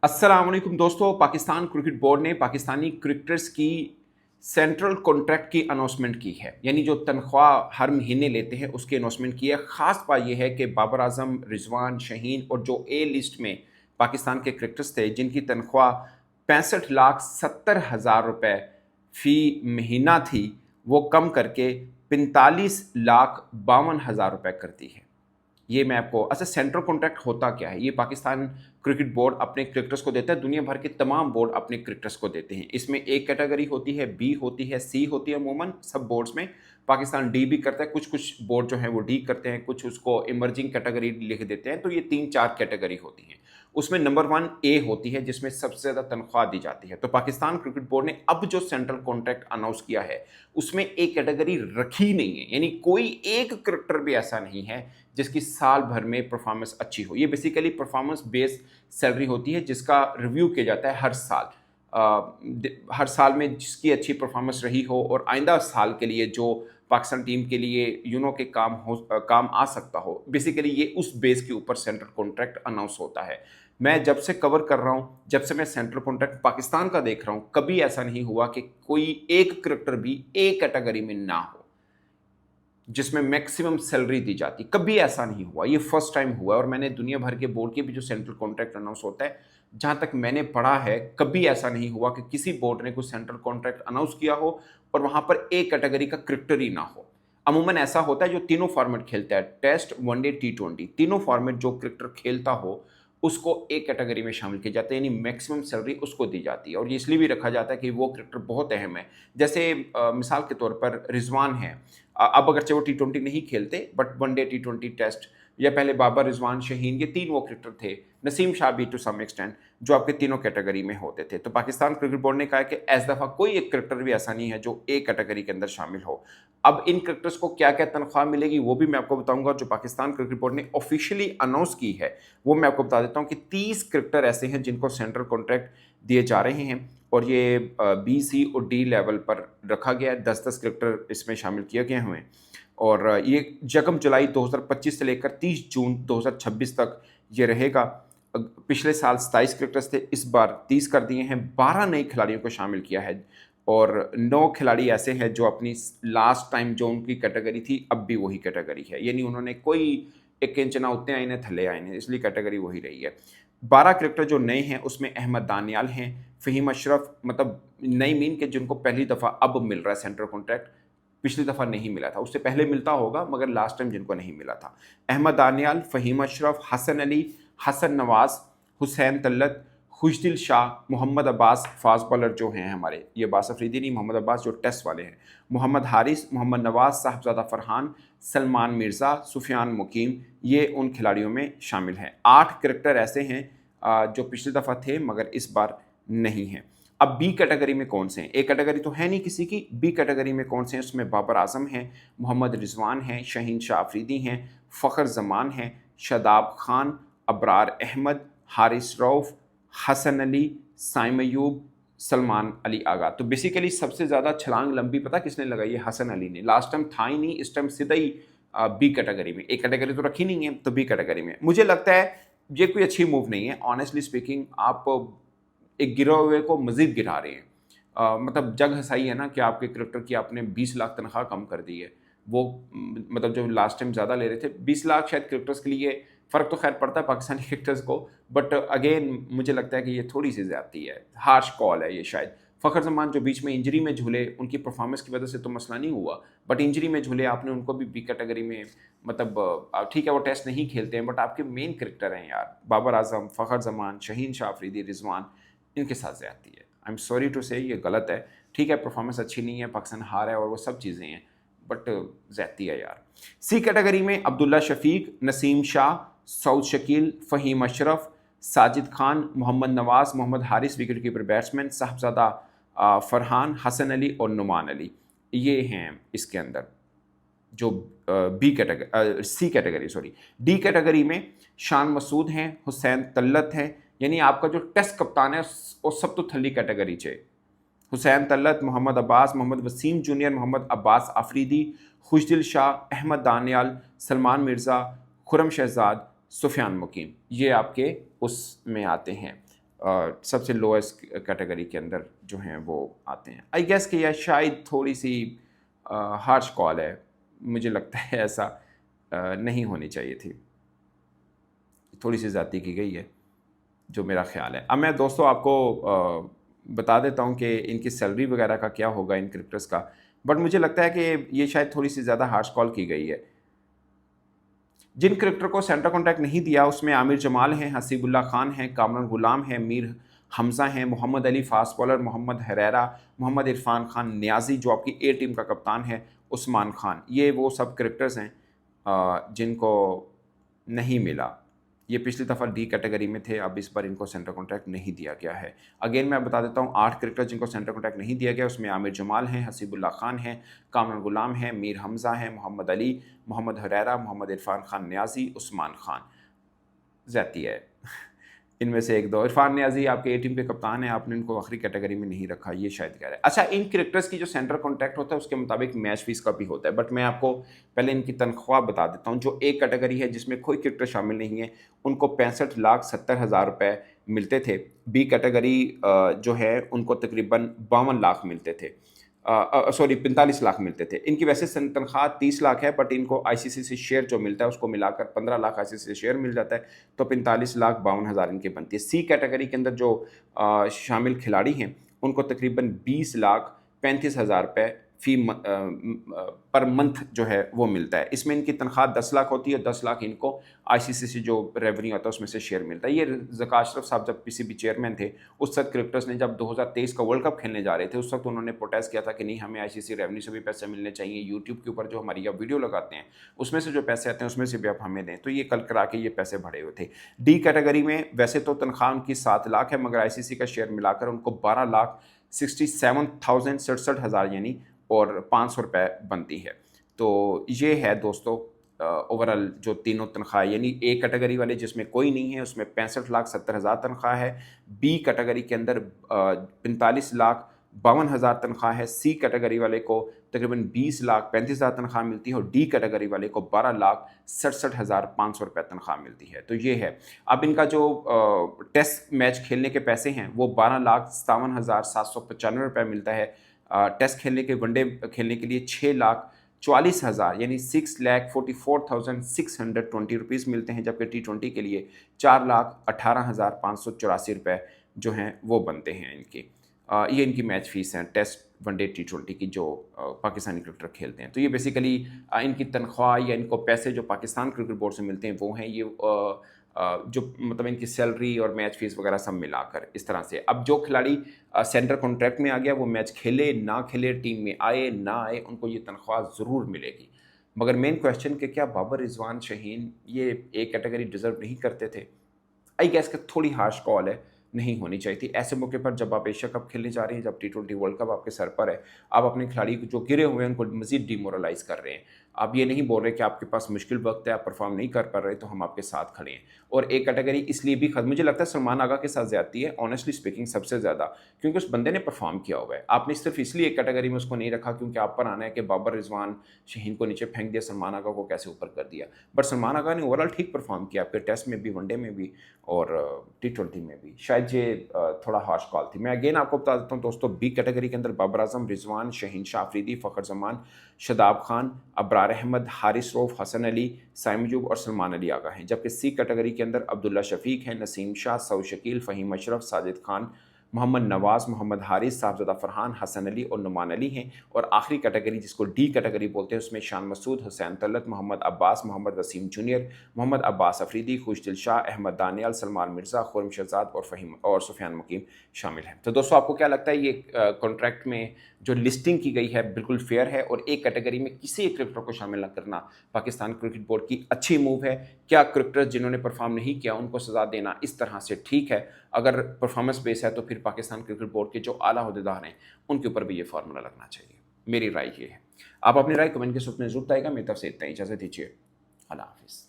अस्सलाम वालेकुम दोस्तों। पाकिस्तान क्रिकेट बोर्ड ने पाकिस्तानी क्रिकेटर्स की सेंट्रल कॉन्ट्रैक्ट की अनाउंसमेंट की है, यानी जो तनख्वाह हर महीने लेते हैं उसकी अनाउंसमेंट की है। ख़ास बात यह है कि बाबर आजम, रिजवान, शाहीन और जो ए लिस्ट में पाकिस्तान के क्रिकेटर्स थे जिनकी तनख्वाह 65,70,000 रुपये फ़ी महीना थी, वो कम करके 45,52,000 रुपये कर दी है। ये मैं आपको अच्छा, सेंट्रल कॉन्ट्रैक्ट होता क्या है? ये पाकिस्तान क्रिकेट बोर्ड अपने क्रिकेटर्स को देता है, दुनिया भर के तमाम बोर्ड अपने क्रिकेटर्स को देते हैं। इसमें ए कैटेगरी होती है, बी होती है, सी होती है। अमूमन सब बोर्ड्स में पाकिस्तान डी भी करता है, कुछ कुछ बोर्ड जो हैं वो डी करते हैं, कुछ उसको इमर्जिंग कैटेगरी लिख देते हैं। तो ये 3-4 कैटेगरी होती हैं। उसमें नंबर 1 ए होती है जिसमें सबसे ज़्यादा तनख्वाह दी जाती है। तो पाकिस्तान क्रिकेट बोर्ड ने अब जो सेंट्रल कॉन्ट्रैक्ट अनाउंस किया है उसमें ए कैटेगरी रखी नहीं है, यानी कोई एक क्रिकेटर भी ऐसा नहीं है जिसकी साल भर में परफॉर्मेंस अच्छी हो। ये बेसिकली परफॉर्मेंस बेस्ड सैलरी होती है जिसका रिव्यू किया जाता है हर साल। हर साल में जिसकी अच्छी परफॉर्मेंस रही हो और आइंदा साल के लिए जो पाकिस्तान टीम के लिए के काम आ सकता हो, बेसिकली ये उस बेस के ऊपर सेंट्रल कॉन्ट्रैक्ट अनाउंस होता है। मैं जब से कवर कर रहा हूँ, जब से मैं सेंट्रल कॉन्ट्रैक्ट पाकिस्तान का देख रहा हूँ, कभी ऐसा नहीं हुआ कि कोई एक क्रिकेटर भी ए कैटेगरी में ना हो जिसमें मैक्सिमम सैलरी दी जाती। कभी ऐसा नहीं हुआ, ये फर्स्ट टाइम हुआ। और मैंने दुनिया भर के बोर्ड के भी जो सेंट्रल कॉन्ट्रैक्ट अनाउंस होता है, जहाँ तक मैंने पढ़ा है, कभी ऐसा नहीं हुआ कि किसी बोर्ड ने कुछ सेंट्रल कॉन्ट्रैक्ट अनाउंस किया हो और वहाँ पर ए कैटेगरी का क्रिकेटर ही ना हो। अमूमन ऐसा होता है जो तीनों फॉर्मेट खेलता है, टेस्ट, वनडे, टी20, तीनों फॉर्मेट जो क्रिकेटर खेलता हो उसको एक कैटेगरी में शामिल किया जाता है, यानी मैक्सिमम सैलरी उसको दी जाती है। और ये इसलिए भी रखा जाता है कि वो क्रिकेटर बहुत अहम है। जैसे मिसाल के तौर पर रिजवान है, अब अगरचे वो टी20 नहीं खेलते बट वनडे, टी20, टेस्ट, या पहले बाबर, रिजवान, शाहीन, ये 3 वो क्रिकेटर थे, नसीम शाह भी टू सम एक्सटेंट, जो आपके तीनों कैटेगरी में होते थे। तो पाकिस्तान क्रिकेट बोर्ड ने कहा कि इस दफ़ा कोई एक क्रिकेटर भी ऐसा नहीं है जो ए कैटेगरी के अंदर शामिल हो। अब इन क्रिकेटर्स को क्या क्या तनख्वाह मिलेगी वो भी मैं आपको बताऊंगा। जो पाकिस्तान क्रिकेट बोर्ड ने ऑफिशियली अनाउंस की है वो मैं आपको बता देता हूँ कि 30 क्रिकेटर ऐसे हैं जिनको सेंट्रल कॉन्ट्रैक्ट दिए जा रहे हैं और ये बी, सी और डी लेवल पर रखा गया है। 10-10 क्रिकेटर इसमें शामिल किए गए हुए हैं और ये 1 जुलाई 2025 से लेकर 30 जून 2026 तक ये रहेगा। पिछले साल 27 क्रिकेटर्स थे, इस बार 30 कर दिए हैं। 12 नए खिलाड़ियों को शामिल किया है और 9 खिलाड़ी ऐसे हैं जो अपनी लास्ट टाइम जो उनकी कैटेगरी थी अब भी वही कैटेगरी है, यानी उन्होंने कोई 1 इंच ना उतने आए ना थले आए हैं, इसलिए कैटेगरी वही रही है। 12 क्रिकेटर जो नए हैं उसमें अहमद दानियाल हैं, फ़हीम अशरफ, मतलब नई मीन के जिनको पहली दफ़ा अब मिल रहा है सेंट्रल कॉन्ट्रैक्ट, पिछली दफ़ा नहीं मिला था, उससे पहले मिलता होगा मगर लास्ट टाइम जिनको नहीं मिला था। अहमद दानियाल, फ़हीम अशरफ, हसन अली, हसन नवाज़, हुसैन तल्लत, खुशदिल शाह, मोहम्मद अब्बास, फास्ट बॉलर जो हैं हमारे, ये अब्बास अफरीदी नहीं, मोहम्मद अब्बास जो टेस्ट वाले हैं, मोहम्मद हारिस, मोहम्मद नवाज़, साहबजादा फ़रहान, सलमान मिर्ज़ा, सुफियान मुकीम, ये उन खिलाड़ियों में शामिल हैं। 8 क्रिकेटर ऐसे हैं जो पिछली दफ़ा थे मगर इस बार नहीं हैं। अब बी कैटेगरी में कौन से हैं? ए कैटेगरी तो है नहीं किसी की, बी कैटेगरी में कौन से हैं? उसमें बाबर आजम हैं, मोहम्मद रिजवान हैं, शाहीन शाह अफरीदी हैं, फ़खर जमान हैं, शादाब खान, अबरार अहमद, हारिस रऊफ़, हसन अली, साइम अयूब, सलमान अली आगा। तो बेसिकली सबसे ज़्यादा छलांग लंबी पता किसने लगाई है? हसन अली ने। लास्ट टाइम था ही नहीं, इस टाइम सीधा ही बी कैटेगरी में। ए कैटेगरी तो रखी नहीं है तो बी कैटेगरी में। मुझे लगता है ये कोई अच्छी मूव नहीं है, ऑनेस्टली स्पीकिंग। आप एक गिरे हुए को मज़ीद गिरा रहे हैं। मतलब जग हँसाई है ना कि आपके क्रिकेटर की आपने 20 लाख तनख्वाह कम कर दी है। वो मतलब जो लास्ट टाइम ज़्यादा ले रहे थे 20 लाख, शायद क्रिकेटर्स के लिए फ़र्क तो खैर पड़ता है पाकिस्तानी क्रिकेटर्स को, बट अगेन मुझे लगता है कि ये थोड़ी सी ज़्यादती है, हार्श कॉल है ये शायद। फ़खर जमान जो बीच में इंजरी में झूले, उनकी परफॉर्मेंस की वजह से तो मसला नहीं हुआ, बट इंजरी में झूले, आपने उनको भी बी कैटेगरी में, मतलब ठीक है वो टेस्ट नहीं खेलते हैं बट आपके मेन क्रिकेटर हैं यार, बाबर आजम, फ़खर जमान, शाहीन शाह अफरीदी, रिजवान, इनके साथ ज़्यादती है। आई एम सॉरी टू से, ये गलत है। ठीक है परफॉर्मेंस अच्छी नहीं है, पाकिस्तान हार है और वो सब चीज़ें हैं, बट ज़्यादती है यार। सी कैटेगरी में Abdullah Shafique, Naseem Shah, Saud Shakeel, Faheem Ashraf, Sajid Khan, Mohammad Nawaz, Mohammad Haris wicket keeper batsman, Sahibzada Farhan, Hasan Ali और नुमान अली, ये हैं इसके अंदर जो B category, C category sorry. D category में शान मसूद हैं, हुसैन तल्लत हैं, यानी आपका जो टेस्ट कप्तान है वो सब तो थली कैटेगरी चे। हुसैन तल्लत, मोहम्मद अब्बास, मोहम्मद वसीम जूनियर, मोहम्मद अब्बास आफरीदी, खुशदिल शाह, अहमद दानियाल, सलमान मिर्ज़ा, खुरम शहजाद, सुफियान मुकीम, ये आपके उसमें आते हैं सबसे लोएस्ट कैटेगरी के अंदर जो हैं वो आते हैं। आई गेस कि यह शायद थोड़ी सी हार्श कॉल है, मुझे लगता है ऐसा नहीं होनी चाहिए थी, थोड़ी सी ज़्यादती की गई है जो मेरा ख्याल है। अब मैं दोस्तों आपको बता देता हूँ कि इनकी सैलरी वगैरह का क्या होगा इन क्रिकेटर्स का, बट मुझे लगता है कि ये शायद थोड़ी सी ज़्यादा हार्श कॉल की गई है। जिन क्रिकेटर को सेंटर कॉन्ट्रैक्ट नहीं दिया उसमें आमिर जमाल हैं, हसीबुल्ला खान हैं, कामरान गुलाम हैं, मीर हमज़ा हैं, मोहम्मद अली फास्ट बॉलर, मोहम्मद हरेरा, मोहम्मद इरफान खान नियाज़ी जो आपकी ए टीम का कप्तान है, उस्मान खान, ये वो सब क्रिकेटर्स हैं जिनको नहीं मिला। ये पिछली दफ़ा डी कैटेगरी में थे, अब इस बार इनको सेंटर कॉन्ट्रैक्ट नहीं दिया गया है। अगेन मैं बता देता हूँ 8 क्रिकेटर जिनको सेंटर कॉन्ट्रैक्ट नहीं दिया गया, उसमें आमिर जमाल हैं, हसीबुल्ला खान हैं, कामरान गुलाम हैं, मीर हमज़ा हैं, मोहम्मद अली, मोहम्मद हरेरा, मोहम्मद इरफान खान नियाज़ी, उस्मान खान। ज़्यादती है इनमें से एक दो। इरफान नियाज़ी आपके ए टीम के कप्तान हैं, आपने इनको आखिरी कैटेगरी में नहीं रखा, ये शायद कह रहे हैं। अच्छा, इन क्रिकेटर्स की जो सेंटर कॉन्ट्रैक्ट होता है उसके मुताबिक मैच फीस का भी होता है, बट मैं आपको पहले इनकी तनख्वाह बता देता हूँ। जो एक कैटेगरी है जिसमें कोई क्रिकेटर शामिल नहीं है, उनको 65,70,000 रुपये मिलते थे। बी कैटेगरी जो है उनको तकरीबन 52 लाख मिलते थे, सॉरी 45 लाख मिलते थे। इनकी वैसे तनख्वाह 30 लाख है, बट इनको आईसीसी से शेयर जो मिलता है उसको मिलाकर 15 लाख आईसीसी से शेयर मिल जाता है, तो 45,52,000 इनकी बनती है। सी कैटेगरी के अंदर जो शामिल खिलाड़ी हैं उनको तकरीबन 20,35,000 रुपये पर मंथ जो है वो मिलता है। इसमें इनकी तनख्वाह 10 लाख होती है, 10 लाख इनको आईसीसी से जो रेवेन्यू आता है उसमें से शेयर मिलता है। ये ज़का अशरफ साहब जब पीसीबी चेयरमैन थे, उस वक्त क्रिकेटर्स ने जब 2023 का वर्ल्ड कप खेलने जा रहे थे, उस वक्त उन्होंने प्रोटेस्ट किया था कि नहीं, हमें आईसीसी रेवेन्यू से भी पैसे मिलने चाहिए, यूट्यूब के ऊपर जो हमारी आप वीडियो लगाते हैं उसमें से जो पैसे आते हैं उसमें से भी आप हमें दें। तो ये कल करा के ये पैसे बढ़े हुए थे। डी कैटेगरी में वैसे तो तनख्वाह उनकी 7 लाख है, मगर आईसीसी का शेयर मिलाकर उनको 12,67,067 यानी और 500 रुपये बनती है। तो ये है दोस्तों ओवरऑल जो तीनों तनख्वाह, यानी ए कैटेगरी वाले जिसमें कोई नहीं है उसमें 65,70,000 तनख्वाह है, बी कैटेगरी के अंदर 45,52,000 तनख्वाह है, सी कैटेगरी वाले को तकरीबन 20,35,000 तनख्वाह मिलती है और डी कैटेगरी वाले को 12,67,500 रुपये तनख्वाह मिलती है। तो ये है। अब इनका जो टेस्ट मैच खेलने के पैसे हैं वो 12,57,795 रुपये मिलता है। टेस्ट खेलने के, वनडे खेलने के लिए 6,44,000 यानी 6,44,620 रुपीज़ मिलते हैं, जबकि T20 के लिए 4,18,584 रुपये जो हैं वो बनते हैं इनके। ये इनकी मैच फीस हैं टेस्ट, वनडे, T20 की जो पाकिस्तानी क्रिकेटर खेलते हैं। तो ये बेसिकली इनकी तनख्वाह या इनको पैसे जो पाकिस्तान क्रिकेट बोर्ड से मिलते हैं वो हैं। ये जो मतलब इनकी सैलरी और मैच फीस वगैरह सब मिलाकर इस तरह से। अब जो खिलाड़ी सेंटर कॉन्ट्रैक्ट में आ गया वो मैच खेले ना खेले, टीम में आए ना आए, उनको ये तनख्वाह ज़रूर मिलेगी। मगर मेन क्वेश्चन कि क्या बाबर रिजवान शाहीन ये एक कैटेगरी डिज़र्व नहीं करते थे? आई गेस कि थोड़ी हार्श कॉल है, नहीं होनी चाहिए थी। ऐसे मौके पर जब आप एशिया कप खेलने जा रहे हैं, जब T20 वर्ल्ड कप आपके सर पर है, आप अपने खिलाड़ी जो गिरे हुए हैं उनको मज़ीद डिमोरलाइज़ कर रहे हैं। आप ये नहीं बोल रहे कि आपके पास मुश्किल वक्त है, आप परफॉर्म नहीं कर पा रहे, तो हम आपके साथ खड़े हैं। और एक कैटेगरी इसलिए भी मुझे लगता है सलमान आगा के साथ ज़्यादती है, ऑनेस्टली स्पीकिंग सबसे ज़्यादा, क्योंकि उस बंदे ने परफॉर्म किया हुआ है। आपने सिर्फ इसलिए एक कैटेगरी में उसको नहीं रखा क्योंकि आप पर आना है कि बाबर रिजवान शाहीन को नीचे फेंक दिया, सलमान आगा को कैसे ऊपर कर दिया। बट सलमान आगा ने ओवरऑल ठीक परफॉर्म किया, आपके टेस्ट में भी, वनडे में भी और T20 में भी। शायद ये थोड़ा हार्श कॉल थी। मैं अगेन आपको बता देता हूँ दोस्तों, बी कैटेगरी के अंदर बाबर आजम, रिजवान, शाहीन शाह अफरीदी, फ़खर जमान, शदाब खान, अबरार अहमद, हारिस रऊफ, हसन अली, साइमजूब और सलमान अली आगा हैं। जबकि सी कैटेगरी के अंदर अब्दुल्ला शफीक हैं, नसीम शाह, सऊ शकील, फ़हीम अशरफ, साजिद खान, मोहम्मद नवाज़, मोहम्मद हारिस, साहबज़ादा फरहान, हसन अली और नुमान अली हैं। और आखिरी कैटेगरी जिसको डी कैटेगरी बोलते हैं उसमें शान मसूद, हुसैन तलत, मोहम्मद अब्बास, मोहम्मद वसीम जूनियर, मोहम्मद अब्बास अफरीदी, खुशदिल शाह, अहमद दानियाल, सलमान मिर्ज़ा, खुरम शहजाद और फ़हीम और सुफियान मुकीम शामिल हैं। तो दोस्तों आपको क्या लगता है ये कॉन्ट्रैक्ट में जो लिस्टिंग की गई है बिल्कुल फेयर है और एक कैटेगरी में किसी एक क्रिकेटर को शामिल न करना पाकिस्तान क्रिकेट बोर्ड की अच्छी मूव है? क्या क्रिकेटर्स जिन्होंने परफॉर्म नहीं किया उनको सज़ा देना इस तरह से ठीक है? अगर परफॉर्मेंस बेस है तो फिर पाकिस्तान क्रिकेट बोर्ड के जो आला अहदेदार हैं उनके ऊपर भी ये फार्मूला लगना चाहिए। मेरी राय ये है। आप अपनी राय कमेंट के सूत्र में जरूर बताइएगा। मेरी तरफ से इतना ही, इजाज़त दीजिए। अल्लाह हाफिज़।